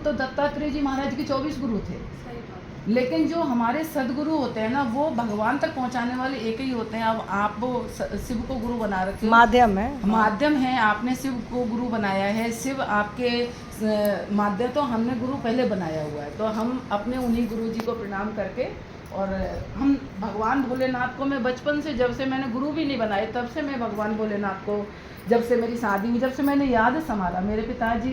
तो दत्तात्रेय जी महाराज के 24 गुरु थे, लेकिन जो हमारे सदगुरु होते हैं ना, वो भगवान तक पहुंचाने वाले एक ही होते हैं। अब आप वो शिव को गुरु बना रखे हो, माध्यम है, माध्यम है, आपने शिव को गुरु बनाया है, शिव आपके माध्यम, तो हमने गुरु पहले बनाया हुआ है, तो हम अपने उन्हीं गुरु जी को प्रणाम करके, और हम भगवान भोलेनाथ को, मैं बचपन से, जब से मैंने गुरु भी नहीं बनाए तब से मैं भगवान भोलेनाथ को, जब से मेरी शादी हुई, जब से मैंने याद संभाला, मेरे पिताजी,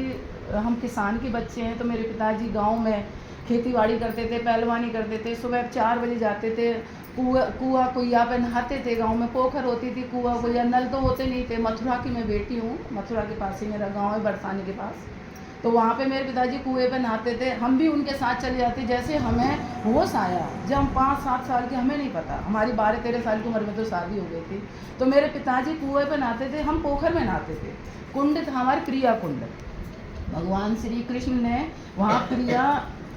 हम किसान के बच्चे हैं, तो मेरे पिताजी गांव में खेती बाड़ी करते थे, पहलवानी करते थे, सुबह 4 बजे जाते थे, कुआं कुइया पे नहाते थे, गांव में पोखर होती थी, कुआं कुइया, नल तो होते नहीं थे। मथुरा की मैं बेटी हूँ, मथुरा के पास ही मेरा गांव है, बरसाने के पास, तो वहाँ पे मेरे पिताजी कुएं पे नहाते थे, हम भी उनके साथ चले जाते। जैसे हमें होश आया, जब हम 5-7 साल के, हमें नहीं पता, हमारी 12-13 साल की उम्र में तो शादी हो गई थी, तो मेरे पिताजी कुएं पे नहाते थे, हम पोखर में नहाते थे। कुंड था हमारे, प्रिया कुंड, भगवान श्री कृष्ण ने वहाँ प्रिया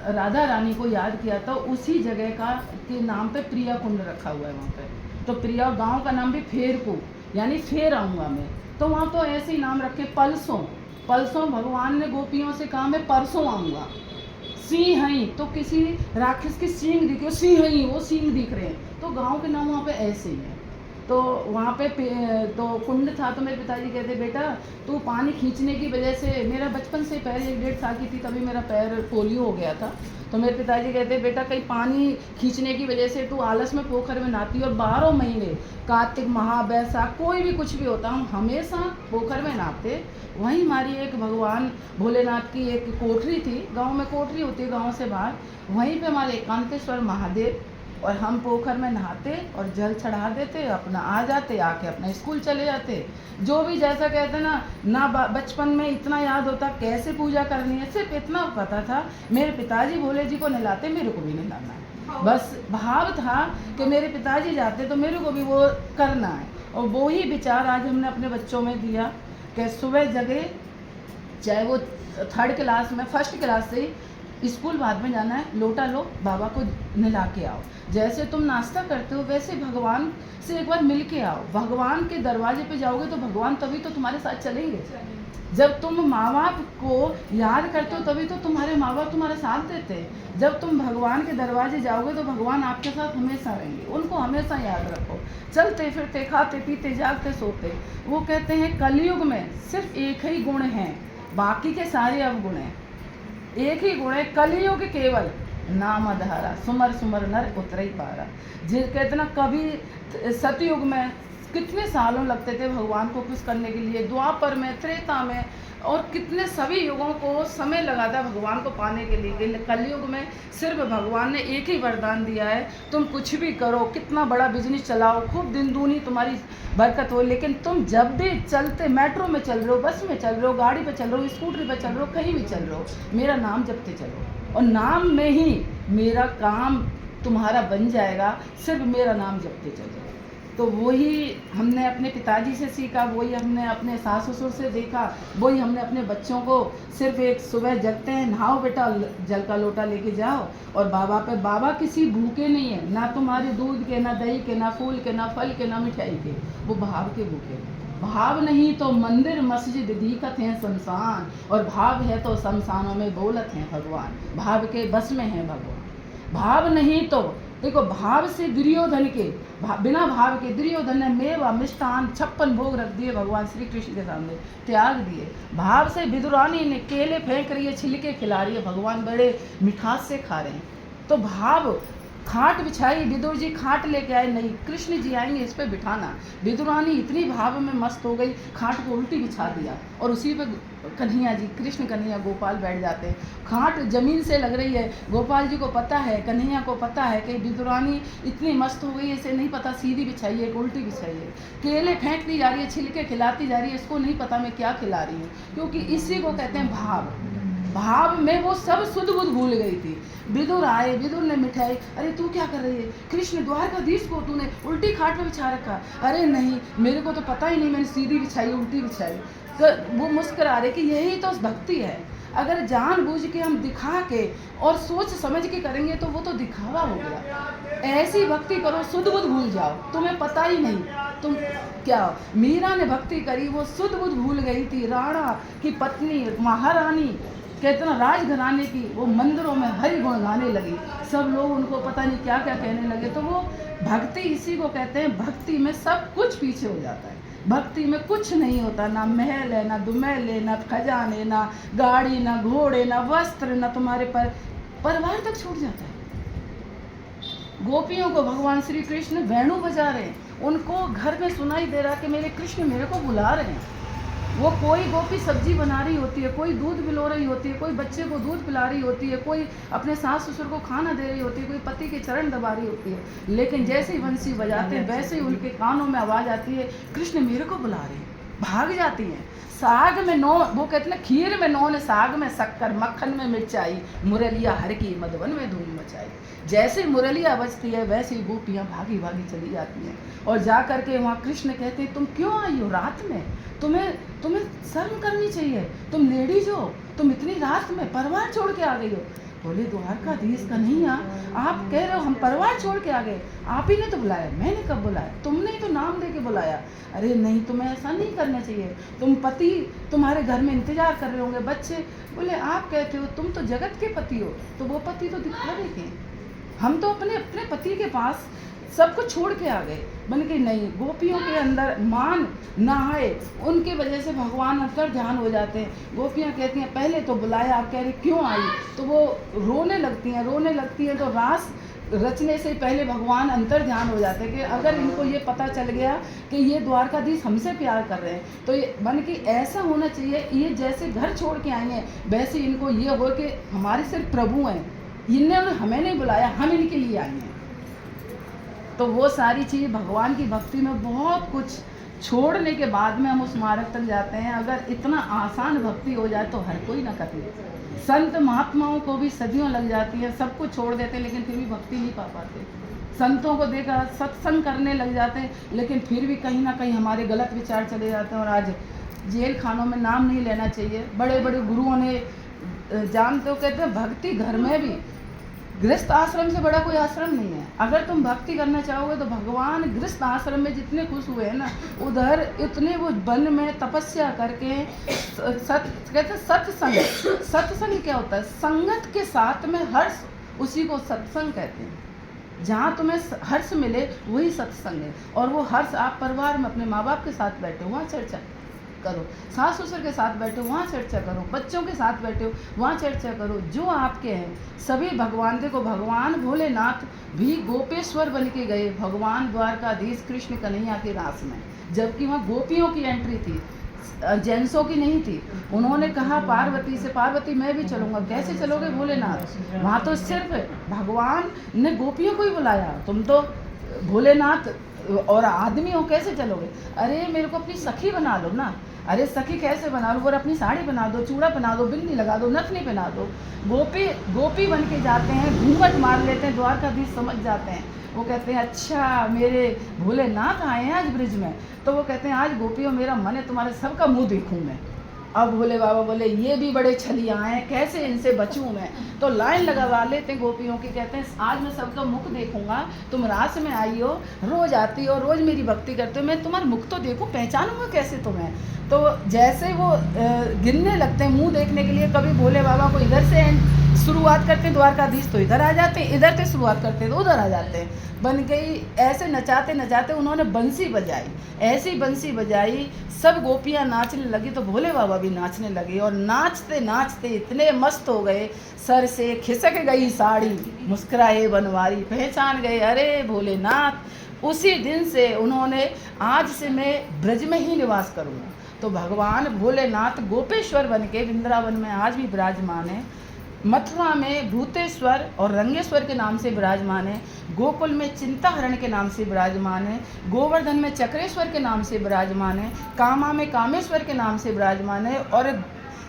राधा रानी को याद किया था, उसी जगह का के नाम पे प्रिया कुंड रखा हुआ है वहाँ पे। तो प्रिया गांव का नाम भी फेरकू, यानी फेर आऊँगा मैं, तो वहाँ तो ऐसे ही नाम रखे। पलसों भगवान ने गोपियों से कहा मैं परसों आऊँगा। सिंह हई, तो किसी राक्षस की सींग दिखे, सिंह हई, वो सींग दिख रहे हैं, तो गांव के नाम वहाँ पे ऐसे ही है। तो वहाँ पे तो कुंड था, तो मेरे पिताजी कहते बेटा तू पानी खींचने की वजह से, मेरा बचपन से पैर 1-1.5 साल की थी तभी मेरा पैर पोलियो हो गया था, तो मेरे पिताजी कहते बेटा कहीं पानी खींचने की वजह से तू आलस में पोखर में नहाती, और 12 महीने, कार्तिक, महा, बैसाख, कोई भी कुछ भी होता, हम हमेशा पोखर में नहाते। वहीं हमारी एक भगवान भोलेनाथ की एक कोठरी थी, गाँव में कोठरी होती है गाँव से बाहर, वहीं पर हमारे एकांतेश्वर महादेव, और हम पोखर में नहाते और जल चढ़ा देते, अपना आ जाते, आके अपना स्कूल चले जाते। जो भी जैसा कहते ना बचपन में इतना याद होता कैसे पूजा करनी है, सिर्फ इतना पता था मेरे पिताजी भोले जी को नहलाते, मेरे को भी नहलाना है, बस भाव था कि मेरे पिताजी जाते तो मेरे को भी वो करना है। और वो ही विचार आज हमने अपने बच्चों में दिया कि सुबह जगह, चाहे वो 3rd क्लास में, 1st क्लास से ही स्कूल बाद में जाना है, लोटा लो, बाबा को नहला के आओ, जैसे तुम नाश्ता करते हो वैसे भगवान से एक बार मिल के आओ। भगवान के दरवाजे पे जाओगे तो भगवान तभी तो तुम्हारे साथ चलेंगे। जब तुम माँ बाप को याद करते हो तभी तो तुम्हारे माँ बाप तुम्हारा साथ देते हैं। जब तुम भगवान के दरवाजे जाओगे तो भगवान आपके साथ हमेशा रहेंगे, उनको हमेशा याद रखो। चलते फिरते, खाते पीते, जागते सोते, वो कहते हैं कलयुग में सिर्फ एक ही गुण है, बाकी के सारे अवगुण हैं। एक ही गुण है कलयुग केवल, नाम अधारा, सुमर सुमर नर उतरई पारा। जिस कहते ना, कभी सतयुग में कितने सालों लगते थे भगवान को खुश करने के लिए, द्वापर में, त्रेता में, और कितने सभी युगों को समय लगा था भगवान को पाने के लिए। कलयुग में सिर्फ भगवान ने एक ही वरदान दिया है, तुम कुछ भी करो, कितना बड़ा बिजनेस चलाओ, खूब दिन दूनी तुम्हारी बरकत हो, लेकिन तुम जब भी चलते, मेट्रो में चल रहे हो, बस में चल रहे हो, गाड़ी पे चल रहे हो, स्कूटरी पे चल रहे हो, कहीं भी चल रहे हो, मेरा नाम जपते चलो, और नाम में ही मेरा काम तुम्हारा बन जाएगा, सिर्फ मेरा नाम जपते चलो। तो वही हमने अपने पिताजी से सीखा, वही हमने अपने सास ससुर से देखा, वही हमने अपने बच्चों को, सिर्फ एक सुबह जगते हैं, नहाओ बेटा, जल का लोटा लेके जाओ, और बाबा पे, बाबा किसी भूखे नहीं है, ना तुम्हारे दूध के, ना दही के, ना फूल के, ना फल के, ना मिठाई के, वो भाव के भूखे। भाव नहीं तो मंदिर मस्जिद दीखत हैं शमशान, और भाव है तो शमशानों में बोलत हैं भगवान, भाव के बस में है भगवान। भाव नहीं तो देखो, भाव से दुर्योधन के, बिना भाव के दुर्योधन ने मेवा मिष्टान 56 भोग रख दिए भगवान श्री कृष्ण के सामने, त्याग दिए। भाव से विदुरानी ने केले फेंक रही है, छिलके खिला रही है, भगवान बड़े मिठास से खा रहे हैं। तो भाव, खाट बिछाई, विदुर जी खाट लेके आए, नहीं कृष्ण जी आएंगे इस पे बिठाना। विदुरानी इतनी भाव में मस्त हो गई, खाट को उल्टी बिछा दिया, और उसी पे कन्हैया जी, कृष्ण कन्हैया गोपाल बैठ जाते हैं। खाट जमीन से लग रही है, गोपाल जी को पता है, कन्हैया को पता है कि विदुरानी इतनी मस्त हो गई, इसे नहीं पता सीधी बिछाइए कि उल्टी बिछाइए। केले फेंकती जा रही है, छिलके खिलाती जा रही है, इसको नहीं पता मैं क्या खिला रही हूँ, क्योंकि इसी को कहते हैं भाव। भाव में वो सब सुध बुध भूल गई थी। विदुर आए, विदुर ने मिठाई, अरे तू क्या कर रही है, कृष्ण द्वारकाधीश को तूने उल्टी खाट पे बिछा रखा। अरे नहीं, मेरे को तो पता ही नहीं, मैंने सीधी बिछाई, उल्टी बिछाई। तो वो मुस्कुरा रहे कि यही तो भक्ति है। अगर जानबूझ के हम दिखा के और सोच समझ के करेंगे तो वो तो दिखावा हो गया। ऐसी भक्ति करो, सुध बुध भूल जाओ, तुम्हें पता ही नहीं तुम क्या। मीरा ने भक्ति करी, वो सुध बुध भूल गई थी, राणा की पत्नी, महारानी कहते ना राजघराने की वो मंदिरों में हरि गुण गाने लगी, सब लोग उनको पता नहीं क्या क्या कहने लगे। तो वो भक्ति इसी को कहते हैं, भक्ति में सब कुछ पीछे हो जाता है। भक्ति में कुछ नहीं होता, ना महल है, ना दुमहल है, ना खजाने, ना गाड़ी, ना घोड़े, ना वस्त्र, ना तुम्हारे परिवार तक छूट जाता है। गोपियों को भगवान श्री कृष्ण वेणु बजा रहे हैं, उनको घर में सुनाई दे रहा कि मेरे कृष्ण मेरे को बुला रहे हैं। वो कोई गोपी सब्जी बना रही होती है, कोई दूध पिलो रही होती है, कोई बच्चे को दूध पिला रही होती है, कोई अपने सास ससुर को खाना दे रही होती है, कोई पति के चरण दबा रही होती है, लेकिन जैसे ही बंसी बजाते हैं वैसे ही उनके कानों में आवाज़ आती है कृष्ण मेरे को बुला रहे हैं, भाग जाती हैं। साग में नौ, वो कहते हैं खीर में नौन, साग में शक्कर, मक्खन में मिर्चाई, मुरलिया हर की मधुबन में धूम मचाई। जैसे ही मुरलिया बजती है वैसे ही गोपियाँ भागी भागी चली जाती हैं और जा कर के वहाँ कृष्ण कहते हैं तुम क्यों आई हो रात में, तुम्हें शर्म करनी चाहिए, तुम लेडीज हो, तुम इतनी रात में परिवार छोड़ के आ गई हो। बोले द्वारकाधीश कन्हैया आप कह रहे हो हम परिवार छोड़ के आ गए, आप ही ने तो बुलाया, मैंने कब बुलाया, तुमने ही तो नाम दे के बुलाया। अरे नहीं, तुम्हें ऐसा नहीं करना चाहिए, तुम पति तुम्हारे घर में इंतजार कर रहे होंगे, बच्चे। बोले आप कहते हो तुम तो जगत के पति हो, तो वो पति तो दिखा देंगे, हम तो अपने अपने पति के पास सब कुछ छोड़ के आ गए। बन के नहीं, गोपियों के अंदर मान ना आए, उनकी वजह से भगवान अंतर ध्यान हो जाते हैं। गोपियाँ कहती हैं पहले तो बुलाया, आप कह रहे क्यों आई, तो वो रोने लगती हैं तो रास रचने से पहले भगवान अंतर ध्यान हो जाते हैं कि अगर इनको ये पता चल गया कि ये द्वारकाधीश हमसे प्यार कर रहे हैं तो ये बन के ऐसा होना चाहिए, ये जैसे घर छोड़ के आई हैं वैसे इनको ये हो कि हमारे सिर्फ प्रभु हैं, इन्होंने हमें नहीं बुलाया, हम इनके लिए आए हैं। तो वो सारी चीज़ भगवान की भक्ति में बहुत कुछ छोड़ने के बाद में हम उस मार्ग तक जाते हैं। अगर इतना आसान भक्ति हो जाए तो हर कोई ना कर ले। संत महात्माओं को भी सदियों लग जाती है, सब कुछ छोड़ देते हैं लेकिन फिर भी भक्ति नहीं पा पाते। संतों को देखा सत्संग करने लग जाते हैं लेकिन फिर भी कहीं ना कहीं हमारे गलत विचार चले जाते हैं। और आज जेल खानों में नाम नहीं लेना चाहिए, बड़े बड़े गुरुओं ने जानते हो कहते हैं भक्ति घर में भी, गृहस्थ आश्रम से बड़ा कोई आश्रम नहीं है। अगर तुम भक्ति करना चाहोगे तो भगवान गृहस्थ आश्रम में जितने खुश हुए हैं ना, उधर इतने वो वन में तपस्या करके कहते सत्संग क्या होता है, संगत के साथ में हर्ष, उसी को सत्संग कहते हैं। जहाँ तुम्हें हर्ष मिले वही सत्संग है। और वो हर्ष आप परिवार में अपने माँ बाप के साथ बैठे हो वहाँ चर्चा करो, सास ससुर के साथ बैठे हो वहाँ चर्चा करो, बच्चों के साथ बैठे हो वहाँ चर्चा करो, जो आपके हैं सभी भगवान। देखो भगवान भोलेनाथ भी गोपेश्वर बन के गए भगवान द्वारकाधीश कृष्ण कन्हैया के रास में, जबकि वहाँ गोपियों की एंट्री थी, जेंट्सों की नहीं थी। उन्होंने कहा पार्वती से, पार्वती मैं भी चलूँगा। कैसे चलोगे भोलेनाथ, वहाँ तो सिर्फ भगवान ने गोपियों को ही बुलाया, तुम तो भोलेनाथ और आदमी हो कैसे चलोगे। अरे मेरे को अपनी सखी बना लो ना। अरे सखी कैसे बना लो, वो अपनी साड़ी बना दो, चूड़ा बना दो, बिंदी लगा दो, नथनी पहना दो। गोपी बन के जाते हैं, घूंघट मार लेते हैं, द्वारकाधीश समझ जाते हैं। वो कहते हैं अच्छा मेरे भोलेनाथ आए हैं आज ब्रिज में, तो वो कहते हैं आज गोपियों मेरा मन है तुम्हारे सबका मुँह देखूँ मैं। अब भोले बाबा बोले ये भी बड़े छलिया हैं, कैसे इनसे बचूं मैं। तो लाइन लगवा लेते हैं गोपियों की, कहते हैं आज मैं सबका मुख देखूंगा, तुम रास में आई हो, रोज आती हो, रोज मेरी भक्ति करते हो, मैं तुम्हारा मुख तो देखूं, पहचानूंगा कैसे तुम्हें। तो जैसे वो गिनने लगते हैं मुंह देखने के लिए, कभी भोले बाबा को इधर से शुरुआत करते हैं द्वारकाधीश तो इधर आ जाते हैं, इधर से शुरुआत करते हैं तो उधर आ जाते हैं। बन गई ऐसे नचाते नचाते उन्होंने बंसी बजाई, ऐसी बंसी बजाई, सब गोपियाँ नाचने लगी तो भोले बाबा भी नाचने लगे। और नाचते नाचते इतने मस्त हो गए, सर से खिसक गई साड़ी, मुस्कुराए बनवारी, पहचान गए अरे भोलेनाथ। उसी दिन से उन्होंने आज से मैं ब्रज में ही निवास करूँगा। तो भगवान भोलेनाथ गोपेश्वर बन के वृंदावन में आज भी विराजमान है, मथुरा में भूतेश्वर और रंगेश्वर के नाम से विराजमान है, गोकुल में चिंताहरण के नाम से विराजमान है, गोवर्धन में चक्रेश्वर के नाम से विराजमान है, कामा में कामेश्वर के नाम से विराजमान है और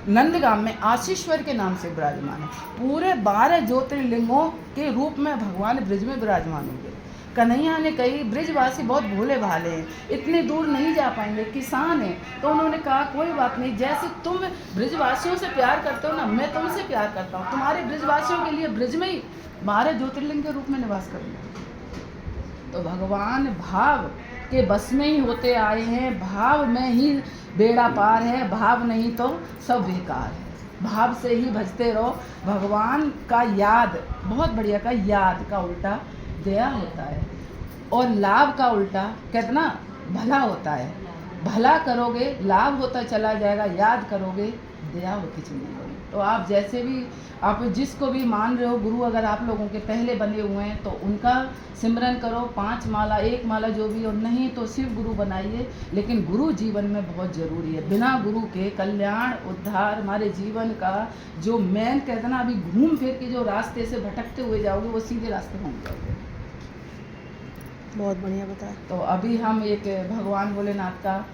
नंदगाम में आशीश्वर के नाम से विराजमान है। पूरे 12 ज्योतिर्लिंगों के रूप में भगवान ब्रिज में विराजमान होंगे। कन्हैया ने कही ब्रिजवासी बहुत भोले भाले हैं, इतने दूर नहीं जा पाएंगे, किसान हैं। तो उन्होंने कहा कोई बात नहीं, जैसे तुम ब्रिजवासियों से प्यार करते हो ना, मैं तुमसे प्यार करता हूँ, तुम्हारे ब्रिजवासियों के लिए ब्रिज में ही 12 ज्योतिर्लिंग के रूप में निवास करूँगा। तो भगवान भाव के बस में ही होते आए हैं, भाव में ही बेड़ा पार है, भाव नहीं तो सब बेकार है। भाव से ही भजते रहो। भगवान का याद, बहुत बढ़िया का याद का उल्टा दया होता है, और लाभ का उल्टा कहते ना भला होता है। भला करोगे लाभ होता चला जाएगा, याद करोगे दया होती चली जाएगी। तो आप जैसे भी, आप जिसको भी मान रहे हो गुरु, अगर आप लोगों के पहले बने हुए हैं तो उनका सिमरन करो, 5 माला 1 माला जो भी हो, नहीं तो शिव गुरु बनाइए। लेकिन गुरु जीवन में बहुत ज़रूरी है। बिना गुरु के कल्याण उद्धार हमारे जीवन का जो मेन कहते ना, अभी घूम फिर के जो रास्ते से भटकते हुए जाओगे वो सीधे रास्ते में हो जाओगे। बहुत बढ़िया बताया। तो अभी हम एक भगवान भोलेनाथ का